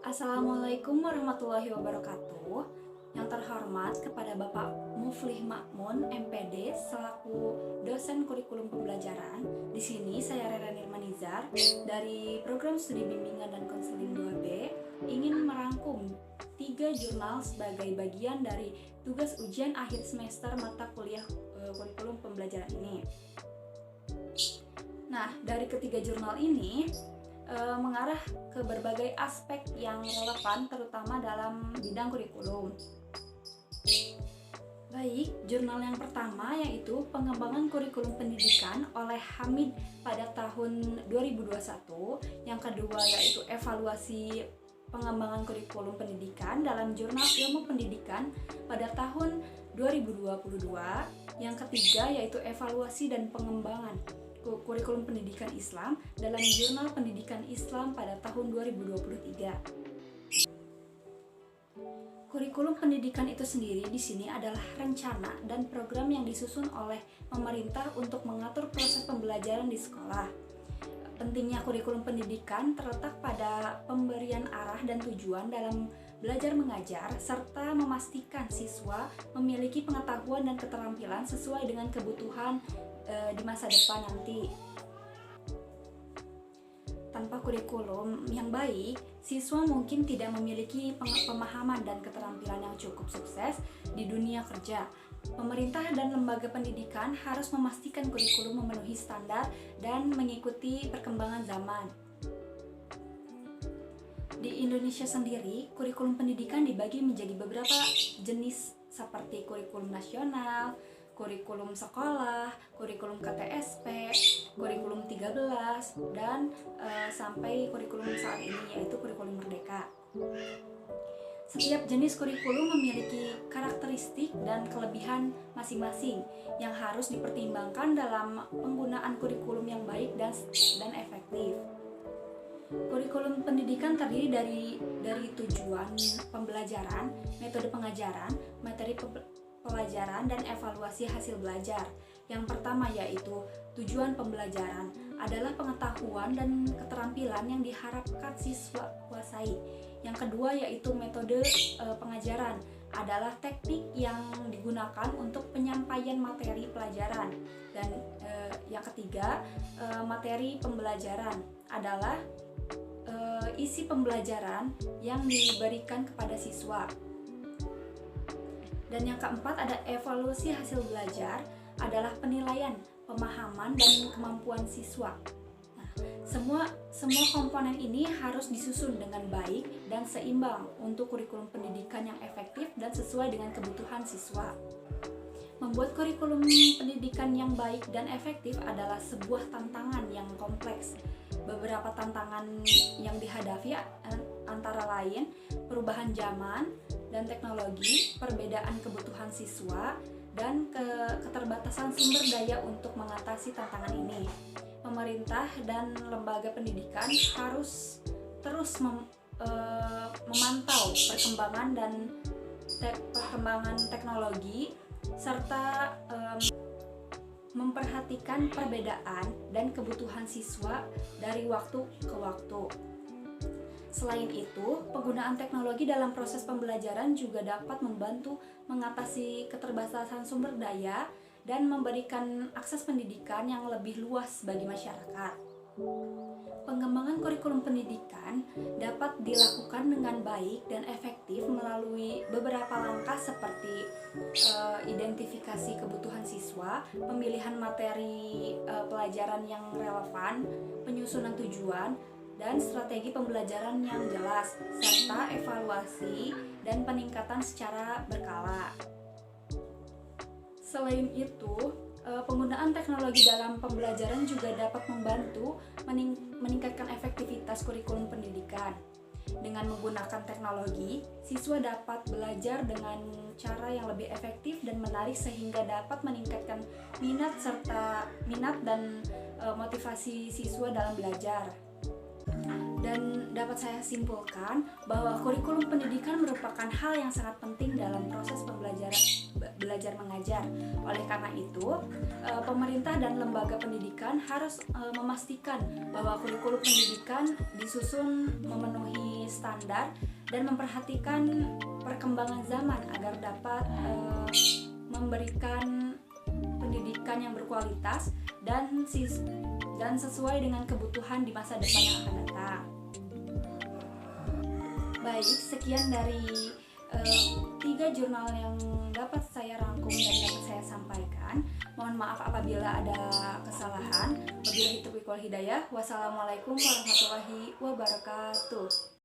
Assalamualaikum warahmatullahi wabarakatuh. Yang terhormat kepada Bapak Muflih Makmun, MPD, selaku dosen kurikulum pembelajaran. Di sini saya Rera Nirmanizar dari Program Studi Bimbingan dan Konseling 2B ingin merangkum 3 jurnal sebagai bagian dari tugas ujian akhir semester mata kuliah kurikulum pembelajaran ini. Nah, dari ketiga jurnal ini mengarah ke berbagai aspek yang relevan terutama dalam bidang kurikulum. Baik, jurnal yang pertama yaitu Pengembangan Kurikulum Pendidikan oleh Hamid pada tahun 2021. Yang kedua yaitu Evaluasi Pengembangan Kurikulum Pendidikan dalam Jurnal Ilmu Pendidikan pada tahun 2022. Yang ketiga yaitu Evaluasi dan Pengembangan Kurikulum Pendidikan Islam dalam Jurnal Pendidikan Islam pada tahun 2023. Kurikulum pendidikan itu sendiri di sini adalah rencana dan program yang disusun oleh pemerintah untuk mengatur proses pembelajaran di sekolah. Pentingnya kurikulum pendidikan terletak pada pemberian arah dan tujuan dalam belajar mengajar serta memastikan siswa memiliki pengetahuan dan keterampilan sesuai dengan kebutuhan di masa depan nanti. Tanpa kurikulum yang baik, siswa mungkin tidak memiliki pemahaman dan keterampilan yang cukup sukses di dunia kerja. Pemerintah dan lembaga pendidikan harus memastikan kurikulum memenuhi standar dan mengikuti perkembangan zaman. Di Indonesia sendiri, kurikulum pendidikan dibagi menjadi beberapa jenis seperti kurikulum nasional, kurikulum sekolah, kurikulum KTSP, kurikulum 13, dan sampai kurikulum saat ini yaitu kurikulum merdeka. Setiap jenis kurikulum memiliki karakteristik dan kelebihan masing-masing yang harus dipertimbangkan dalam penggunaan kurikulum yang baik dan efektif. Kurikulum pendidikan terdiri dari tujuan pembelajaran, metode pengajaran, materi pelajaran, dan evaluasi hasil belajar. Yang pertama yaitu tujuan pembelajaran adalah pengetahuan dan keterampilan yang diharapkan siswa kuasai. Yang kedua yaitu metode pengajaran adalah teknik yang digunakan untuk penyampaian materi pelajaran. Dan yang ketiga materi pembelajaran adalah isi pembelajaran yang diberikan kepada siswa. Dan yang keempat ada evaluasi hasil belajar adalah penilaian pemahaman dan kemampuan siswa. Nah, semua komponen ini harus disusun dengan baik dan seimbang untuk kurikulum pendidikan yang efektif dan sesuai dengan kebutuhan siswa. Membuat kurikulum pendidikan yang baik dan efektif adalah sebuah tantangan yang kompleks. Beberapa tantangan yang dihadapi antara lain perubahan zaman dan teknologi, perbedaan kebutuhan siswa, dan keterbatasan sumber daya untuk mengatasi tantangan ini. Pemerintah dan lembaga pendidikan harus terus memantau perkembangan teknologi serta memperhatikan perbedaan dan kebutuhan siswa dari waktu ke waktu. Selain itu, penggunaan teknologi dalam proses pembelajaran juga dapat membantu mengatasi keterbatasan sumber daya dan memberikan akses pendidikan yang lebih luas bagi masyarakat. Pengembangan kurikulum pendidikan dapat dilakukan dengan baik dan efektif melalui beberapa langkah seperti identifikasi kebutuhan siswa, pemilihan materi pelajaran yang relevan, penyusunan tujuan, dan strategi pembelajaran yang jelas, serta evaluasi dan peningkatan secara berkala. Selain itu, penggunaan teknologi dalam pembelajaran juga dapat membantu meningkatkan efektivitas kurikulum pendidikan. Dengan menggunakan teknologi, siswa dapat belajar dengan cara yang lebih efektif dan menarik sehingga dapat meningkatkan minat dan motivasi siswa dalam belajar. Dan dapat saya simpulkan bahwa kurikulum pendidikan merupakan hal yang sangat penting dalam proses belajar mengajar. Oleh karena itu, pemerintah dan lembaga pendidikan harus memastikan bahwa kurikulum pendidikan disusun memenuhi standar dan memperhatikan perkembangan zaman agar dapat memberikan pendidikan yang berkualitas dan sesuai dengan kebutuhan di masa depan yang akan datang. Baik, sekian dari 3 jurnal yang dapat saya rangkum dan dapat saya sampaikan. Mohon maaf apabila ada kesalahan. Wabillahi taufiq wal hidayah. Wassalamualaikum warahmatullahi wabarakatuh.